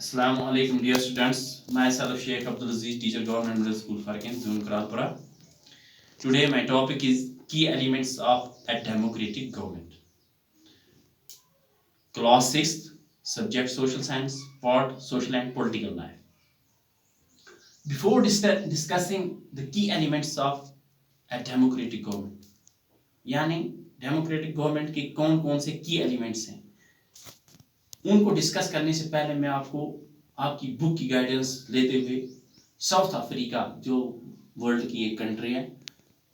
Assalamu alaikum dear students. Myself Sheikh Abdul Aziz, teacher Government Middle School Farkin, Zone Kralpura. Today my topic is key elements of a democratic government. Class 6, subject social science, part social and political life. Before discussing the key elements of a democratic government, यानी democratic government के कौन कौन से की elements हैं, उनको discuss करने से पहले मैं आपको आपकी बुक की गाइडेंस लेते हुए साउथ अफ्रीका जो वर्ल्ड की एक कंट्री है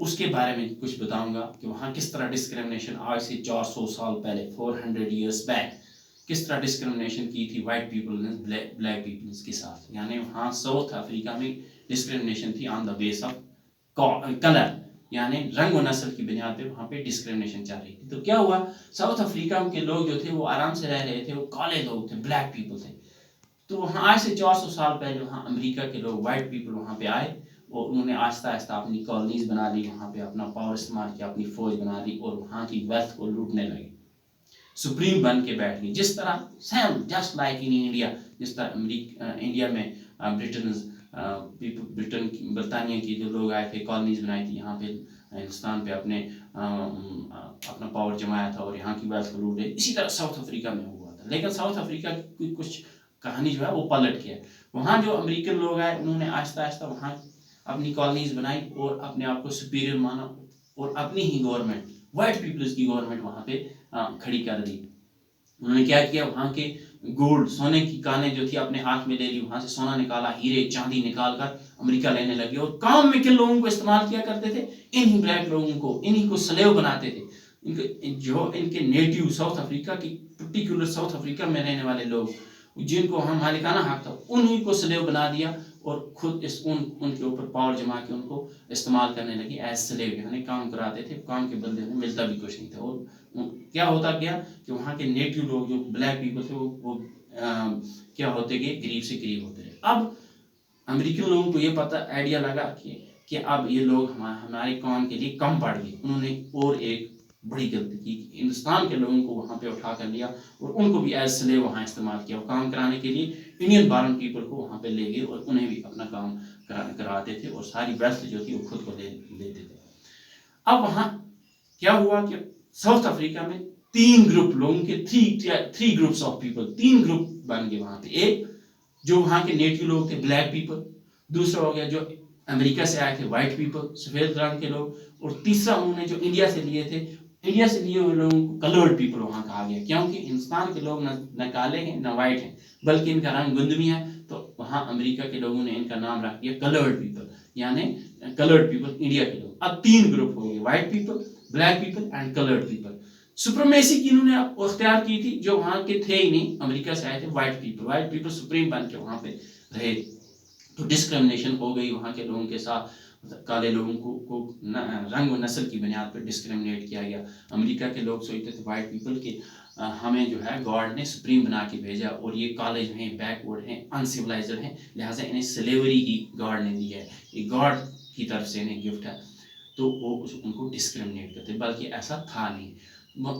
उसके बारे में कुछ बताऊंगा कि वहाँ किस तरह डिस्क्रिमिनेशन आज से 400 साल पहले 400 इयर्स बैक किस तरह डिस्क्रिमिनेशन की थी वाइट पीपल ने ब्लैक पीपल्स के साथ। यानी वहाँ साउथ अफ्रीका में डिस्क्रिमिनेशन थी on the base of colour, यानी रंग और नस्ल की बुनियाद पे वहाँ पे डिस्क्रिमिनेशन चल रही थी। तो क्या हुआ, साउथ अफ्रीका के लोग जो थे वो आराम से रह रहे थे, वो काले लोग थे, ब्लैक पीपल थे। तो वहाँ आज से 400 साल पहले वहाँ अमेरिका के लोग वाइट पीपल वहाँ पे आए और उन्होंने आहिस्ता आहिस्ता अपनी कॉलोनीज बना ली, वहाँ पे अपना पावर इस्तेमाल किया, अपनी फौज बना ली और वहाँ की वेल्थ को लूटने लगे, सुप्रीम बन के बैठ गए। जिस तरह same just like in India, जिस तरह इंडिया में ब्रिटेन बरतानिया की जो लोग आए थे, कॉलोनीज बनाई थी, यहाँ पे हिंदुस्तान पे अपना पावर जमाया था और यहाँ की वेल्थ को लूटे, इसी तरह साउथ अफ्रीका में हुआ था। लेकिन साउथ अफ्रीका की कुछ कहानी जो है वो पलट गया। वहाँ जो अमेरिकन लोग आए उन्होंने आहिस्ता आहिस्ता वहाँ अपनी कॉलोनीज बनाई और अपने आप को सुपीरियर माना और अपनी ही गवर्नमेंट, वाइट पीपल्स की गवर्नमेंट वहाँ पे खड़ी कर दी। उन्होंने क्या किया, वहाँ के गोल्ड सोने की कानें जो थी अपने हाथ में ले ली, वहाँ से सोना निकाला, हीरे चांदी निकाल कर अमेरिका लेने लगे और काम में किन लोगों को इस्तेमाल किया करते थे, इन्हीं ब्लैक लोगों को, इन्हीं को स्लेव बनाते थे। इनके नेटिव साउथ अफ्रीका की, पर्टिकुलर साउथ अफ्रीका में रहने वाले लोग जिनको हम मालिकाना हक था, उन्हीं को स्लेव बना दिया और खुद उनके ऊपर पावर जमा के उनको इस्तेमाल करने लगी एज स्लेव, यानी काम कराते थे, काम के बदले में मिलता भी कुछ नहीं था। और क्या होता गया कि वहाँ के नेटिव लोग जो ब्लैक पीपल थे वो क्या होते गए, गरीब से गरीब होते रहे। अब अमेरिकन लोगों को ये पता आइडिया लगा कि अब ये लोग हमारे कौम के लिए कम पड़ गए। उन्होंने और एक बड़ी गलती की, हिंदुस्तान के लोगों को वहाँ पे उठा कर लिया और उनको भी एज स्लेव वहाँ इस्तेमाल किया। काम कराने के लिए इंडियन बॉर्न पीपल को वहाँ पे ले गए और उन्हें भी अपना काम कराते थे और सारी वेल्थ जो थी वो खुद को लेते थे। अब वहाँ क्या हुआ कि साउथ अफ्रीका में 3 ग्रुप लोगों के, three groups of people, 3 group बन गए वहाँ पे। एक जो वहाँ के नेटिव लोग थे, ब्लैक पीपल। दूसरा हो गया जो अमेरिका से आए थे, व्हाइट पीपल, सफेद रंग के लोग। और तीसरा उन्होंने जो इंडिया से लिए थे, इंडिया से लिए हुए लोगों को कलर्ड पीपल वहाँ कहा गया, क्योंकि हिंदुस्तान के लोग न काले हैं न वाइट हैं, बल्कि इनका रंग गुंदमी है। तो वहाँ अमेरिका के लोगों ने इनका नाम रख दिया कलर्ड पीपल, यानी कलर्ड पीपल इंडिया के लोग। अब 3 ग्रुप हो गए, white people, black people and coloured people. Supremacy की इन्होंने अख्तियार की थी, जो वहाँ के थे ही नहीं, अमेरिका से आए थे व्हाइट पीपल सुप्रीम बन के वहाँ पे रहे। तो डिस्क्रिमिनेशन हो गई वहाँ के लोगों के साथ, काले लोगों को रंग और नस्ल की बुनियाद पर डिस्क्रिमिनेट किया गया। अमेरिका के लोग सोचते थे व्हाइट पीपल के हमें जो है गॉड ने सुप्रीम बना के भेजा और ये काले जो हैं बैकवर्ड हैं, अनसिविलाइज्ड हैं, लिहाजा इन्हें स्लेवरी ही गॉड ने दी है, ये गॉड की तरफ से इन्हें गिफ्ट है। तो वो उनको डिस्क्रिमिनेट करते, बल्कि ऐसा था नहीं।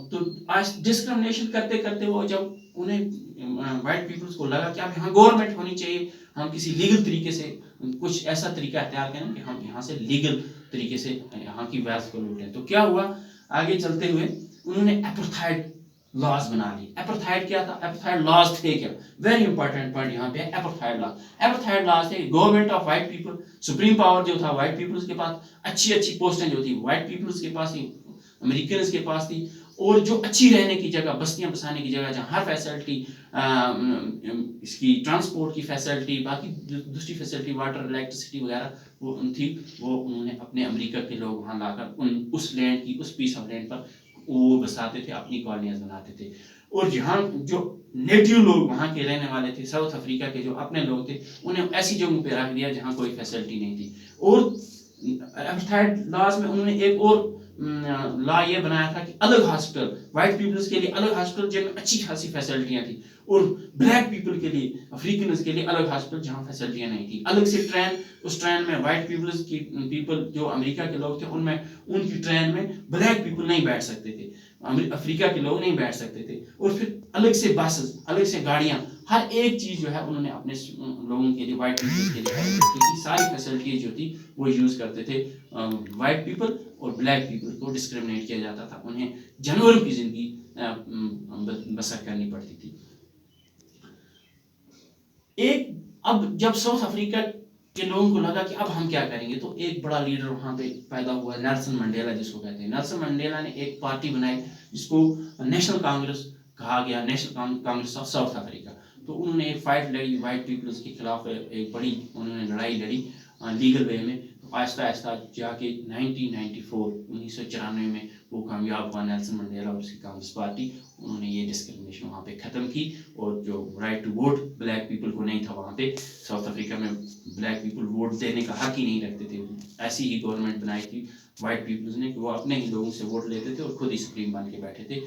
तो आज डिस्क्रिमिनेशन करते करते वो जब उन्हें वाइट पीपल्स को लगा कि अब यहाँ गवर्नमेंट होनी चाहिए, हम किसी लीगल तरीके से कुछ ऐसा तरीका अख्तियार करें कि हम यहाँ से लीगल तरीके से यहाँ की वेल्थ को लूटें। तो क्या हुआ, आगे चलते हुए उन्होंने एपार्थाइड लॉज बना ली। एपार्थाइड क्या था, एपार्थाइड लॉज थे क्या, वेरी इंपॉर्टेंट पॉइंट यहाँ पे है। एपार्थाइड लॉज, एपार्थाइड लॉज थे government of white people, supreme power जो था व्हाइट पीपल्स के पास, अच्छी अच्छी पोस्टें जो थी व्हाइट पीपल्स के पास थी, अमेरिकन के पास थी। और जो अच्छी रहने की जगह, बस्तियां बसाने की जगह, जहाँ हर फैसिलिटी, इसकी ट्रांसपोर्ट की फैसिलिटी, बाकी दूसरी फैसिलिटी, वाटर, इलेक्ट्रिसिटी वगैरह वो थी, वो उन्होंने अपने अमेरिका के लोग वहाँ लाकर उस लैंड की, उस पीस ऑफ लैंड पर वो बसाते थे, अपनी कॉलोनियाँ बनाते थे। और यहाँ जो नेटिव लोग वहाँ के रहने वाले थे, साउथ अफ्रीका के जो अपने लोग थे, उन्हें ऐसी जगहों पे रख दिया जहाँ कोई फैसिलिटी नहीं थी। और एपार्थाइड लॉज में उन्होंने एक और लॉ ये बनाया था कि अलग हॉस्पिटल, व्हाइट पीपल्स के लिए अलग हॉस्पिटल जिनमें अच्छी खासी फैसिलिटियां थी, और ब्लैक पीपल के लिए, अफ्रीकन के लिए अलग हॉस्पिटल जहाँ फैसिलिटियां नहीं थी। अलग से ट्रेन, उस ट्रेन में व्हाइट पीपल्स की पीपल जो अमेरिका के लोग थे, उनमें उनकी ट्रेन में ब्लैक पीपल नहीं बैठ सकते थे, अफ्रीका के लोग नहीं बैठ सकते थे। और फिर अलग से बसेस, अलग से गाड़ियाँ, हर एक चीज़ जो है उन्होंने अपने लोगों के लिए, वाइट पीपल के लिए क्योंकि सारी फैसिलिटीज जो थी वो यूज़ करते थे। वाइट पीपल और ब्लैक पीपल को डिस्क्रिमिनेट किया जाता था, उन्हें जानवरों की ज़िंदगी बसर करनी पड़ती थी। अब जब साउथ अफ्रीका के लोगों को लगा कि अब हम क्या करेंगे, तो एक बड़ा लीडर वहाँ पे पैदा हुआ, नेल्सन मंडेला जिसको कहते हैं। नेल्सन मंडेला ने एक पार्टी बनाई जिसको नेशनल कांग्रेस कहा गया, national Congress of south Africa. तो उन्होंने एक फाइट लड़ी वाइट पीपल्स के खिलाफ, एक बड़ी उन्होंने लड़ाई लड़ी लीगल वे में। तो आहिस्ता आहिस्ता जाके 1994 में वो कामयाब हुआ, नेल्सन मंडेला और उसकी कांग्रेस पार्टी। उन्होंने ये डिस्क्रिमिनेशन वहाँ पे ख़त्म की, और जो right to vote black people को नहीं था वहाँ पे साउथ अफ्रीका में, ब्लैक पीपल वोट देने का हक ही नहीं रखते थे। ऐसी ही गवर्नमेंट बनाई थी वाइट पीपल्स ने कि वो अपने ही लोगों से वोट लेते थे और खुद ही सुप्रीम बन के बैठे थे।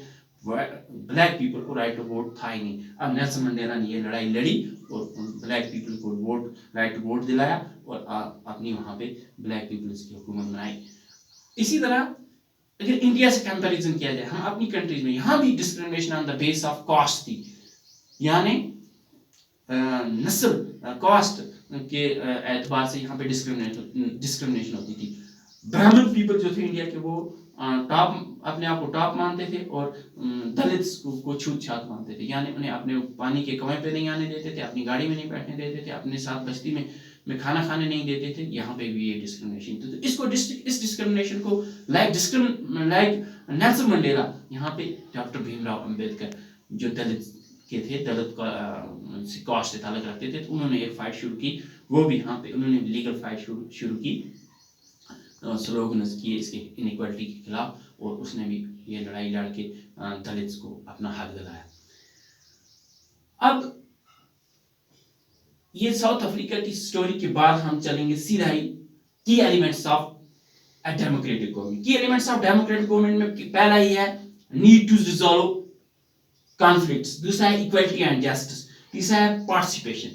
ब्लैक पीपल को राइट टू वोट था ही नहीं। अब नेल्सन मंडेला ने ये लड़ाई लड़ी और ब्लैक पीपल को राइट टू वोट दिलाया और अपनी वहाँ पे ब्लैक पीपल्स की हुकूमत बनाई। इसी तरह अगर इंडिया से कंपैरिजन किया जाए, हम अपनी कंट्रीज में यहाँ भी discrimination on the base of caste थी, यानी नस्ल, कास्ट के एतबार से यहाँ पे डिस्क्रिमिनेशन होती थी। ब्राह्मण पीपल जो थे इंडिया के, वो अपने आप को टॉप मानते थे और दलित्स को छूत छात मानते थे, यानी उन्हें अपने पानी के कुएं पे नहीं आने देते थे, अपनी गाड़ी में नहीं बैठने देते थे, अपने साथ बस्ती में खाना खाने नहीं देते थे। यहाँ पे भी ये डिस्क्रिमिनेशन। तो इस डिस्क्रिमिनेशन को लाइक नेल्सन मंडेला, यहाँ पे डॉक्टर भीमराव अंबेडकर जो दलित के थे, दलित का कास्ट से ताल्लुक रखते थे, तो उन्होंने एक फाइट शुरू की। वो भी यहाँ पे उन्होंने लीगल फाइट शुरू की, स्लोगन्स किए इसके इनइक्वालिटी के खिलाफ, और उसने भी ये लड़ाई लड़ के दलित्स को अपना हक दिलाया। अब ये साउथ अफ्रीका की स्टोरी के बाद हम चलेंगे सीधा ही की elements of a democratic government. की एलिमेंट्स ऑफ डेमोक्रेटिक गवर्नमेंट में पहला ही है नीड टू रिजॉल्व कॉन्फ्लिक्ट्स, दूसरा है इक्वालिटी एंड जस्टिस, तीसरा है पार्टिसिपेशन।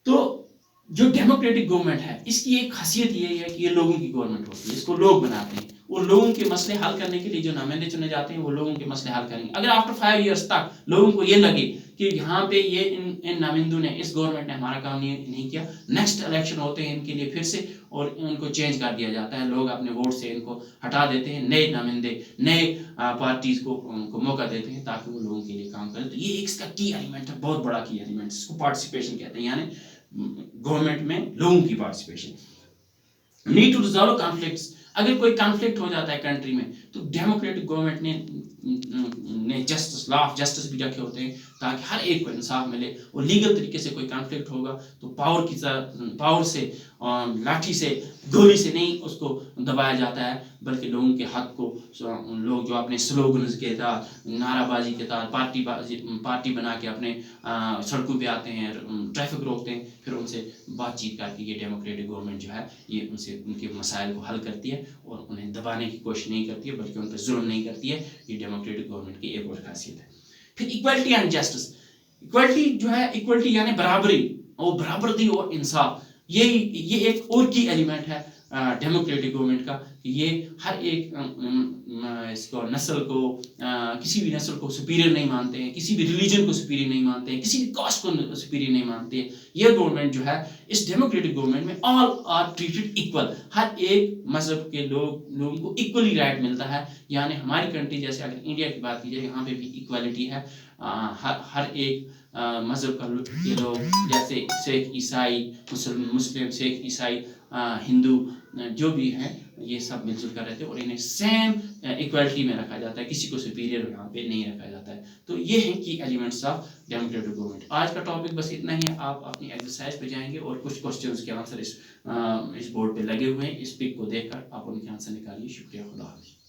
तो जो डेमोक्रेटिक गवर्नमेंट है, इसकी एक खासियत ये है कि ये लोगों की गवर्नमेंट होती है, इसको लोग बनाते हैं, और लोगों के मसले हल करने के लिए जो नुमाइंदे चुने जाते हैं वो लोगों के मसले हल करेंगे। अगर आफ्टर 5 इयर्स तक लोगों को ये लगे कि यहाँ पे ये इन नुमाइंदों ने, इस गवर्नमेंट ने हमारा काम नहीं किया, नेक्स्ट इलेक्शन होते हैं इनके लिए फिर से, और इनको चेंज कर दिया जाता है, लोग अपने वोट से इनको हटा देते हैं, नए नुमाइंदे, नए पार्टीज को उनको मौका देते हैं ताकि वो लोगों के लिए काम करें। तो ये इसका की एलिमेंट है, बहुत बड़ा की एलिमेंट, इसको पार्टिसिपेशन कहते हैं, यानी गवर्नमेंट में लोगों की participation. Need to resolve conflicts, अगर कोई कॉन्फ्लिक्ट हो जाता है कंट्री में, तो डेमोक्रेटिक गवर्नमेंट ने जस्टिस, लॉ ऑफ जस्टिस भी रखे होते हैं ताकि हर एक को इंसाफ मिले, और लीगल तरीके से कोई कॉन्फ्लिक्ट होगा तो पावर से, लाठी से, गोली से नहीं उसको दबाया जाता है, बल्कि लोगों के हक को लोग जो अपने स्लोगन्स के साथ, नाराबाजी के साथ, पार्टी बना के अपने सड़कों पे आते हैं, ट्रैफिक रोकते हैं, फिर उनसे बातचीत करके ये डेमोक्रेटिक गवर्नमेंट जो है ये उनके मसाइल को हल करती है और उन्हें दबाने की कोशिश नहीं करती है, बल्कि उन पर जुल्म नहीं करती है। ये डेमोक्रेटिक गवर्नमेंट की एक और खासियत है। फिर इक्वालिटी एंड जस्टिस, इक्वालिटी जो है, इक्वालिटी यानी बराबरी, और बराबरी और इंसाफ, ये एक और की एलिमेंट है डेमोक्रेटिक गवर्नमेंट का, कि ये हर एक इसको नस्ल को, किसी भी नस्ल को सुपीरियर नहीं मानते हैं, किसी भी रिलीजन को सुपीरियर नहीं मानते हैं, किसी भी कास्ट को सुपीरियर नहीं मानते हैं। ये गवर्नमेंट जो है, इस डेमोक्रेटिक गवर्नमेंट में ऑल आर ट्रीटेड इक्वल, हर एक मजहब के लोगों को इक्वली राइट मिलता है। यानी हमारी कंट्री जैसे अगर इंडिया की बात की जाए, यहाँ पे भी इक्वालिटी है, हर एक मजहब का लोग, जैसे सिख, ईसाई, मुस्लिम, सिख, ईसाई, हिंदू, जो भी हैं, ये सब मिलजुल कर रहते हैं और इन्हें सेम इक्वालिटी में रखा जाता है, किसी को सुपीरियर यहाँ पे नहीं रखा जाता है। तो ये है कि एलिमेंट्स ऑफ डेमोक्रेटिक गवर्नमेंट। आज का टॉपिक बस इतना ही है। आप अपनी एक्सरसाइज पे जाएंगे और कुछ क्वेश्चंस के आंसर इस बोर्ड पे लगे हुए हैं, इस पिक को देखकर आप उनके आंसर निकालिए। शुक्रिया, खुदा हाफिज़।